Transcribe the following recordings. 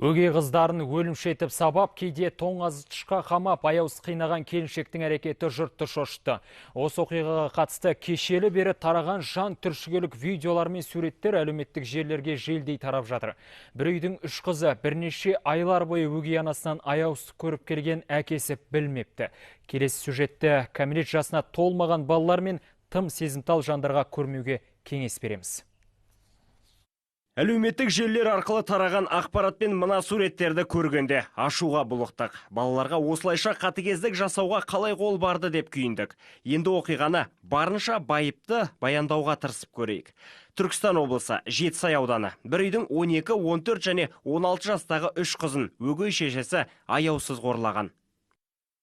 Өгей қыздарын өлімші етіп сабап, кейде тоңазытышқа қамап, аяусыз қинаған келіншектің әрекеті жұртты шошытты. Осы оқиғаға қатысты кешелі бері тараған жан түршігерлік видеолар мен суреттер әлеуметтік желілерге желдей тарап жатыр. Бір үйдің үш қызы бірнеше айлар бойы өгей анасынан аяусыз көріп келген әкесі білмепті. Келесі сюжетті кәмелет жасына толмаған балалар мен тым сезімтал жандарға көрмеуге кеңес береміз. Әлеуметтік желілер арқылы тараған ақпаратпен мына суреттерді көргенде ашуға бұлықтық. Балаларға осылайша қатыгездік жасауға қалай қол барды деп күйіндік. Енді оқиғаны барынша байыпты баяндауға тырысып көрейік. Түркістан облысы Жетісай ауданы. Бір үйдің 12, 14 және 16 жастағы үш қызын өгей шешесі аяусыз қорлаған.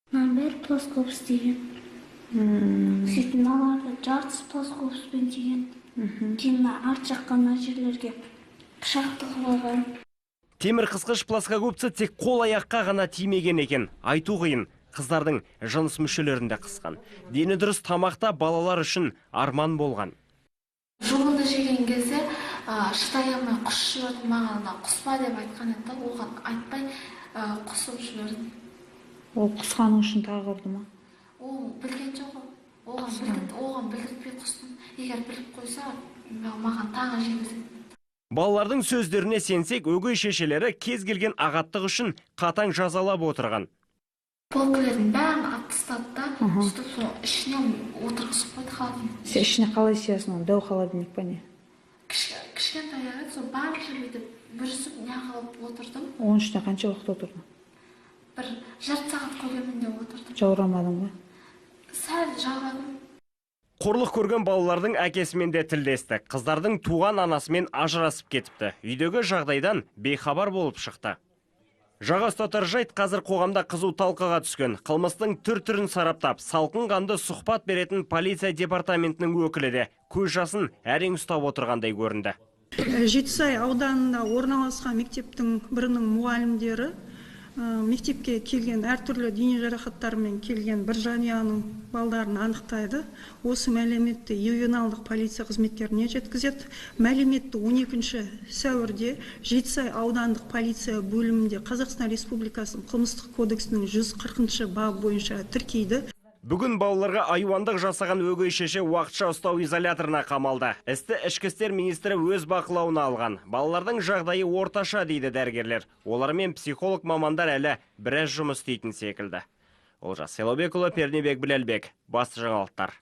Бір плоскопс деген. Сөйтін аларды жартысы плоскопспен деген. Кейін арт жаққан жерлерге пышақты қылған. Темір қысқыш плоскогубцы тек қол аяққа ғана тимеген екен. Айту қиын, қыздардың жыныс мүшелерінде қысқан. Дені дұрыс тамақта балалар үшін арман болған. Жолында жеген кезде шыдай алмай құс жіберді, маған құспа деп айтқан еді, оған айтпай құсып жіберді. Ол құсқаның үшін тағы ұрды ма? Ол білген жоқ. Оған білдіртпей құстым. Егер біліп қойса, маған тағы жегізеді. Балалардың сөздеріне сенсек, өгей шешелері кез келген ағаттық үшін қатаң жазалап отырған. Полкілердің бәрін алып тастады да, сөйтіп сол ішіне отырғызып қойды халқын. Сен ішіне қалай сиясың, дәу холодильник па не? Кішкентай еді, сол барлық жерде бүрісіп неғылып отырдым. Оның ішіне қанша уақыт отырдың? Бір жарты сағат көлемінде отырдым. Жаурамадың ба? Сәл жаурадым. Қорлық көрген балалардың әкесімен де тілдестік. Қыздардың туған анасымен ажырасып кетіпті. Үйдегі жағдайдан бейхабар болып шықты. Жаға ұстатар жайт қазір қоғамда қызу талқыға түскен. Қылмыстың түр-түрін сараптап, салқын қанды сұхбат беретін полиция департаментінің өкілі де көз жасын әрең ұстап отырғандай көрінді. Жетісай ауданында орналасқан мектептің бірінің мұғалімдері мектепке келген әртүрлі дене жарақаттарымен келген бір жанұяның балдарын анықтайды. Осы мәліметті ювеналдық полиция қызметкеріне жеткізеді. Мәліметті 12 сәуірде Жетісай аудандық полиция бөлімінде Қазақстан Республикасының қылмыстық кодексінің 140 бабы бойынша тіркейді. Бүгін балаларға айуандық жасаған өгей шеше уақытша ұстау изоляторына қамалды. Істі ішкі істер министрі өз бақылауына алған. Балалардың жағдайы орташа дейді дәрігерлер. Олармен психолог мамандар әлі біраз жұмыс істейтін секілді. Олжас Селобекұлы, Пернебек Біләлбек, басты жаңалықтар.